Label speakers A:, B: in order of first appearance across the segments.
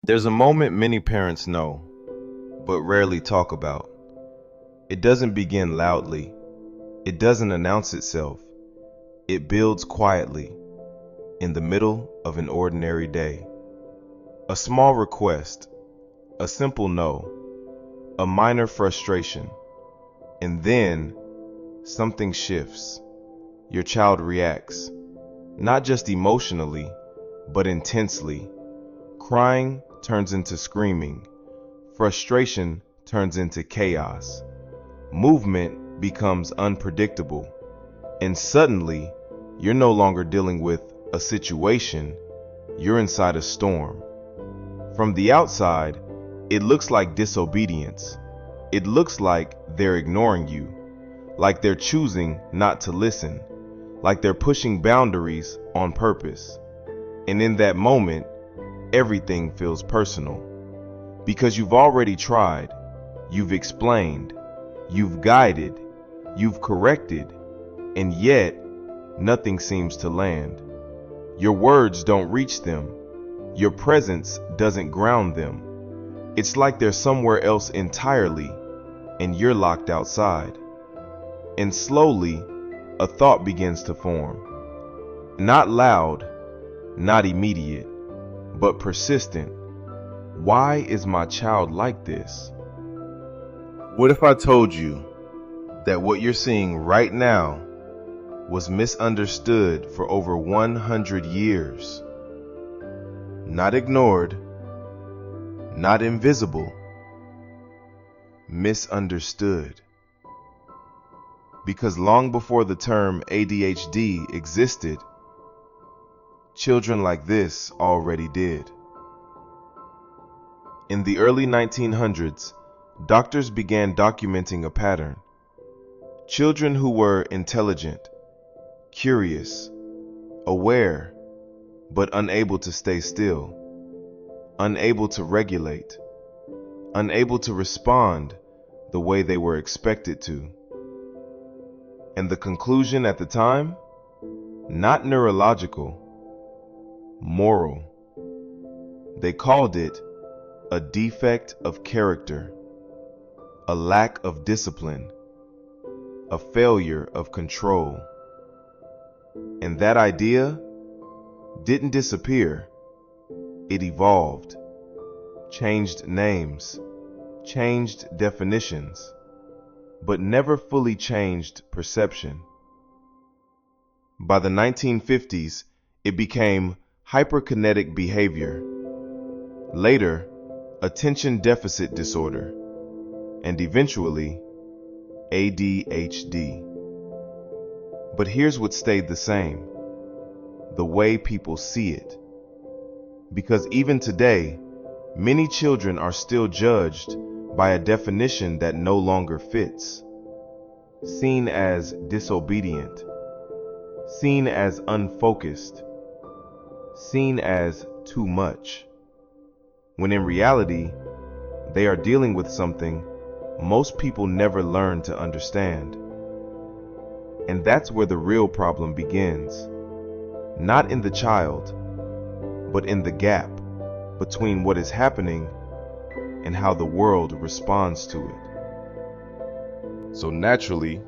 A: There's a moment many parents know, but rarely talk about. It doesn't begin loudly. It doesn't announce itself. It builds quietly in the middle of an ordinary day. A small request, a simple no, a minor frustration, and then something shifts. Your child reacts, not just emotionally, but intensely. Crying turns into screaming. Frustration turns into chaos. Movement becomes unpredictable. And suddenly, you're no longer dealing with a situation, you're inside a storm. From the outside, it looks like disobedience. It looks like they're ignoring you, like they're choosing not to listen, like they're pushing boundaries on purpose. And in that moment, everything feels personal. Because you've already tried, you've explained, you've guided, you've corrected, and yet nothing seems to land. Your words don't reach them. Your presence doesn't ground them. It's like they're somewhere else entirely, and you're locked outside. And slowly, a thought begins to form. Not loud, not immediate, but persistent. Why is my child like this? What if I told you that what you're seeing right now was misunderstood for over 100 years? Not ignored, not invisible, misunderstood. Because long before the term ADHD existed, children like this already did. In the early 1900s, doctors began documenting a pattern. Children who were intelligent, curious, aware, but unable to stay still, unable to regulate, unable to respond the way they were expected to. And the conclusion at the time? Not neurological, moral. They called it a defect of character, a lack of discipline, a failure of control. And that idea didn't disappear. It evolved, changed names, changed definitions, but never fully changed perception. By the 1950s, it became hyperkinetic behavior. Later, attention deficit disorder, and eventually, ADHD. But here's what stayed the same: the way people see it. Because even today, many children are still judged by a definition that no longer fits. Seen as disobedient, seen as unfocused, seen as too much. When in reality, they are dealing with something most people never learn to understand. And that's where the real problem begins. Not in the child, but in the gap between what is happening and how the world responds to it. So naturally,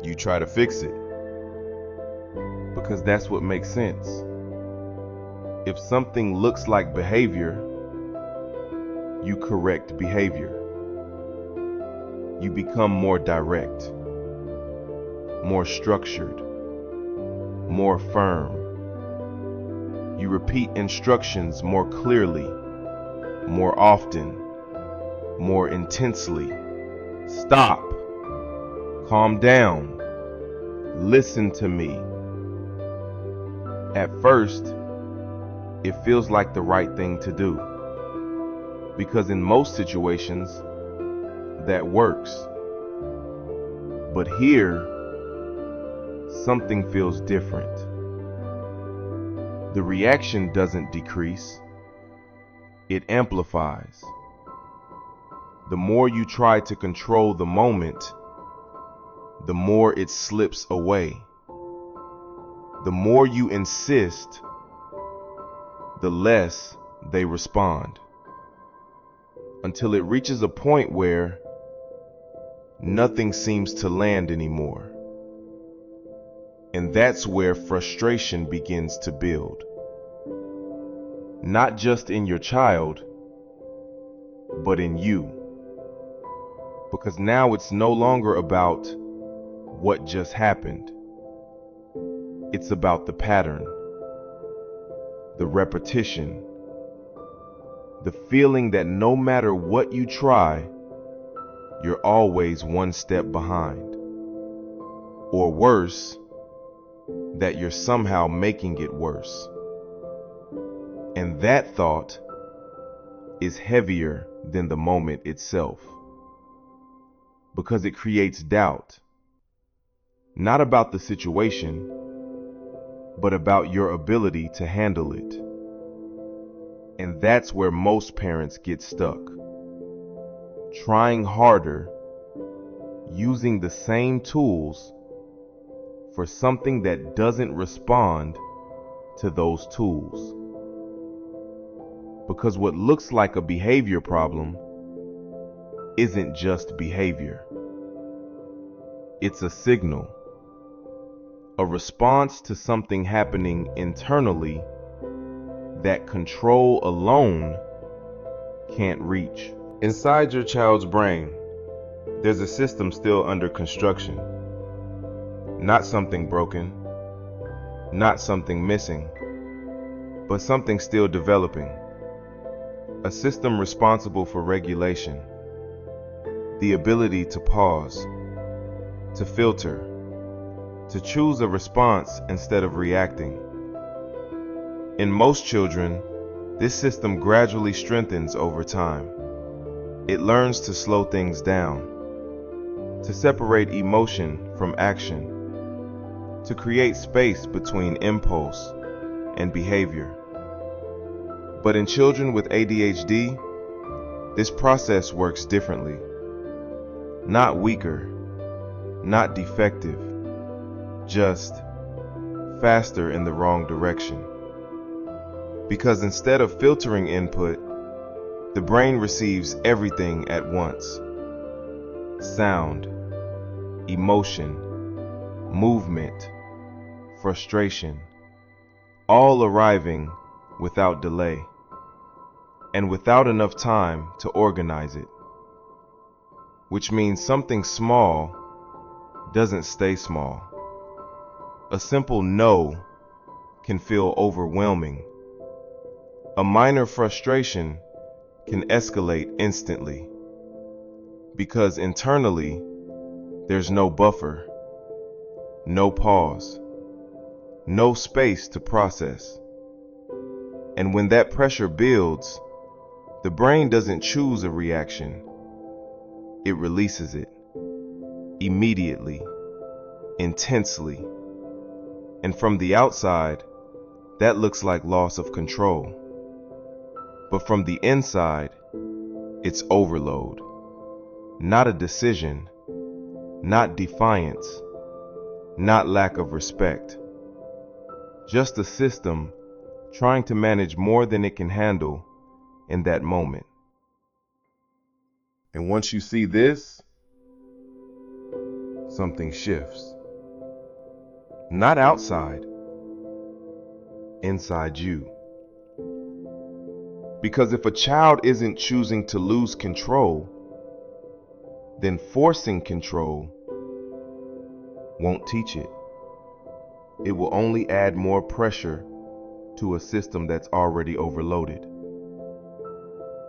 A: you try to fix it, because that's what makes sense. If something looks like behavior, you correct behavior. You become more direct, more structured, more firm. You repeat instructions more clearly, more often, more intensely. Stop. Calm down. Listen to me. At first, it feels like the right thing to do, because in most situations, that works. But here, something feels different. The reaction doesn't decrease, it amplifies. The more you try to control the moment, the more it slips away. The more you insist, the less they respond, until it reaches a point where nothing seems to land anymore. And that's where frustration begins to build. Not just in your child, but in you. Because now it's no longer about what just happened. It's about the pattern, the repetition, the feeling that no matter what you try, you're always one step behind. Or worse, that you're somehow making it worse. And that thought is heavier than the moment itself, because it creates doubt, not about the situation, but about your ability to handle it. And that's where most parents get stuck, trying harder, using the same tools for something that doesn't respond to those tools. Because what looks like a behavior problem isn't just behavior. It's a signal, a response to something happening internally that control alone can't reach. Inside your child's brain, there's a system still under construction. Not something broken, not something missing, but something still developing. A system responsible for regulation, the ability to pause, to filter, to choose a response instead of reacting. In most children, this system gradually strengthens over time. It learns to slow things down, to separate emotion from action, to create space between impulse and behavior. But in children with ADHD, this process works differently. Not weaker, not defective, just faster in the wrong direction. Because instead of filtering input, the brain receives everything at once. Sound, emotion, movement, frustration, all arriving without delay and without enough time to organize it. Which means something small doesn't stay small. A simple no can feel overwhelming. A minor frustration can escalate instantly, because internally there's no buffer, no pause, no space to process. And when that pressure builds, the brain doesn't choose a reaction. It releases it immediately, intensely. And from the outside, that looks like loss of control. But from the inside, it's overload. Not a decision, not defiance, not lack of respect. Just a system trying to manage more than it can handle in that moment. And once you see this, something shifts. Not outside, inside you. Because if a child isn't choosing to lose control, then forcing control won't teach it. It will only add more pressure to a system that's already overloaded.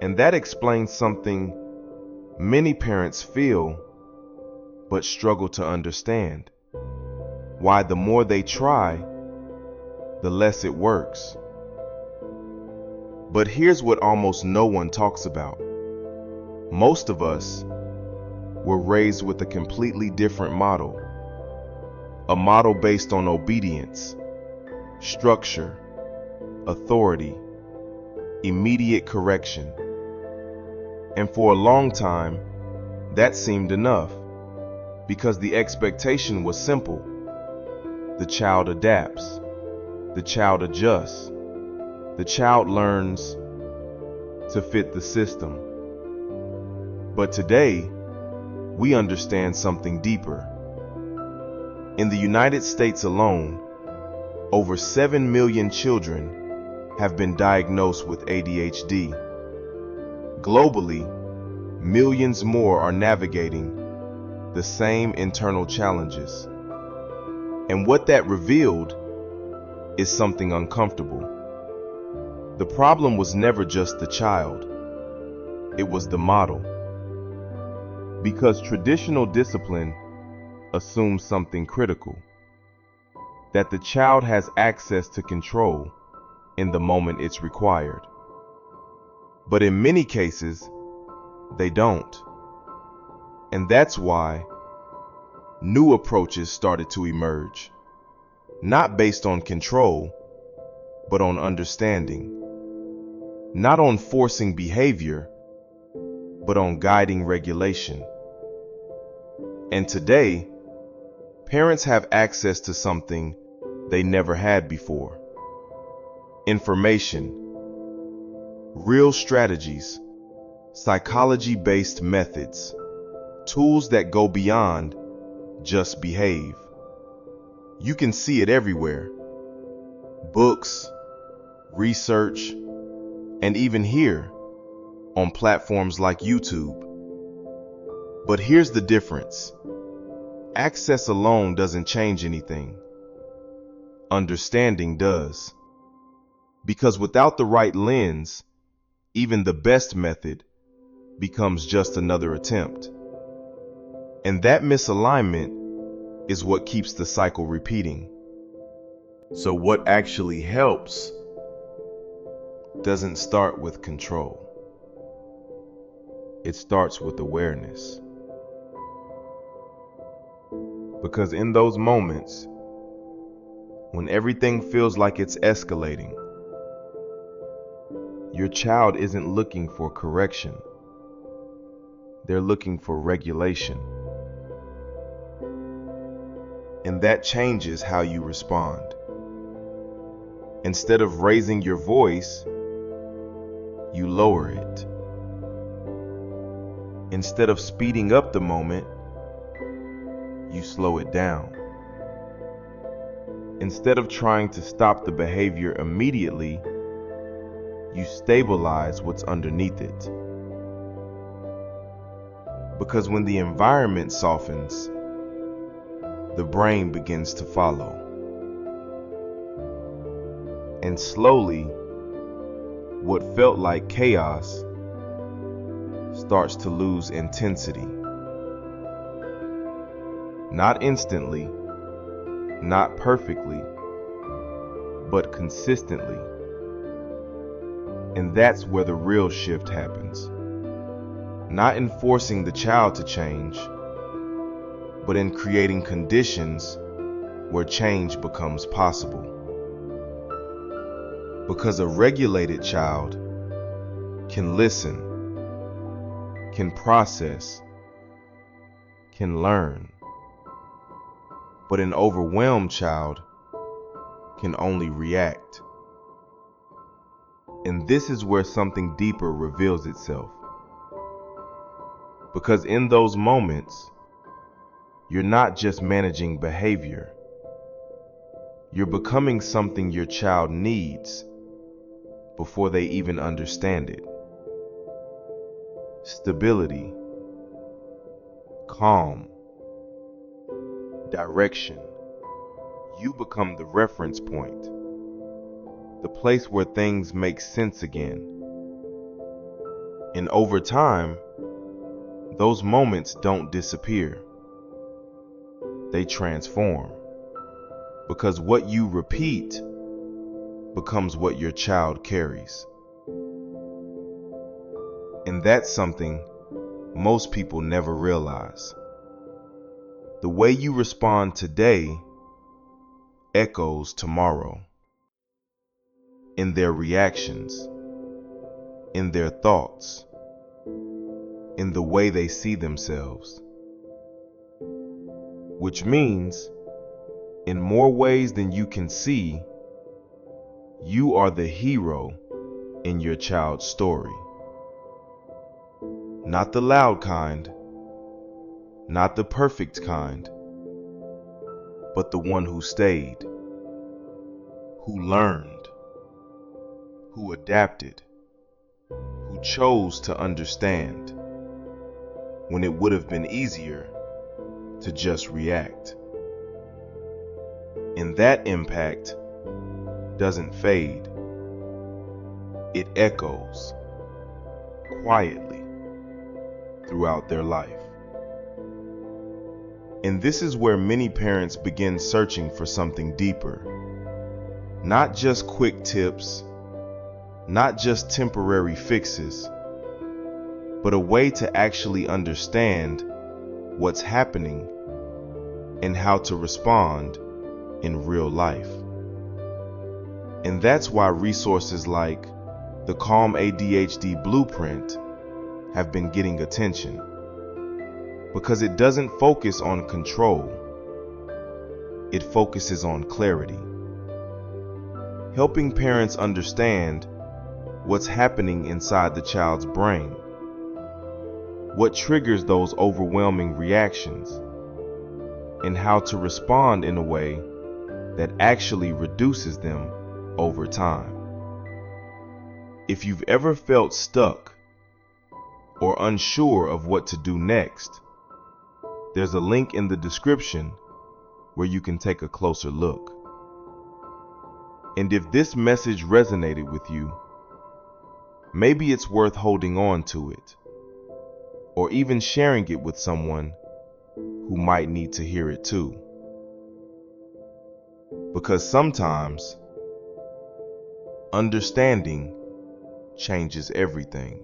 A: And that explains something many parents feel but struggle to understand. Why the more they try, the less it works. But here's what almost no one talks about. Most of us were raised with a completely different model. A model based on obedience, structure, authority, immediate correction. And for a long time, that seemed enough, because the expectation was simple. The child adapts, the child adjusts, the child learns to fit the system. But today, we understand something deeper. In the United States alone, over 7 million children have been diagnosed with ADHD. Globally, millions more are navigating the same internal challenges. And what that revealed is something uncomfortable. The problem was never just the child, it was the model. Because traditional discipline assumes something critical, that the child has access to control in the moment it's required. But in many cases, they don't. And that's why new approaches started to emerge, not based on control, but on understanding. Not on forcing behavior, but on guiding regulation. And today, parents have access to something they never had before. Information, real strategies, psychology-based methods, tools that go beyond just behave. You can see it everywhere. Books, research, and even here on platforms like YouTube. But here's the difference. Access alone doesn't change anything. Understanding does. Because without the right lens, even the best method becomes just another attempt. And that misalignment is what keeps the cycle repeating. So what actually helps doesn't start with control. It starts with awareness. Because in those moments, when everything feels like it's escalating, your child isn't looking for correction. They're looking for regulation. And that changes how you respond. Instead of raising your voice, you lower it. Instead of speeding up the moment, you slow it down. Instead of trying to stop the behavior immediately, you stabilize what's underneath it. Because when the environment softens, the brain begins to follow. And slowly, what felt like chaos starts to lose intensity. Not instantly, not perfectly, but consistently. And that's where the real shift happens. Not in forcing the child to change, but in creating conditions where change becomes possible. Because a regulated child can listen, can process, can learn. But an overwhelmed child can only react. And this is where something deeper reveals itself. Because in those moments, you're not just managing behavior. You're becoming something your child needs before they even understand it. Stability, calm, direction. You become the reference point, the place where things make sense again. And over time, those moments don't disappear. They transform. Because what you repeat becomes what your child carries. And that's something most people never realize. The way you respond today echoes tomorrow. In their reactions, in their thoughts, in the way they see themselves. Which means, in more ways than you can see, you are the hero in your child's story. Not the loud kind, not the perfect kind, but the one who stayed, who learned, who adapted, who chose to understand when it would have been easier to just react. And that impact doesn't fade. It echoes quietly throughout their life. And this is where many parents begin searching for something deeper. Not just quick tips, not just temporary fixes, but a way to actually understand what's happening and how to respond in real life. And that's why resources like the Calm ADHD Blueprint have been getting attention, because it doesn't focus on control, it focuses on clarity, helping parents understand what's happening inside the child's brain, what triggers those overwhelming reactions, and how to respond in a way that actually reduces them over time. If you've ever felt stuck or unsure of what to do next, there's a link in the description where you can take a closer look. And if this message resonated with you, maybe it's worth holding on to it, or even sharing it with someone who might need to hear it too. Because sometimes understanding changes everything.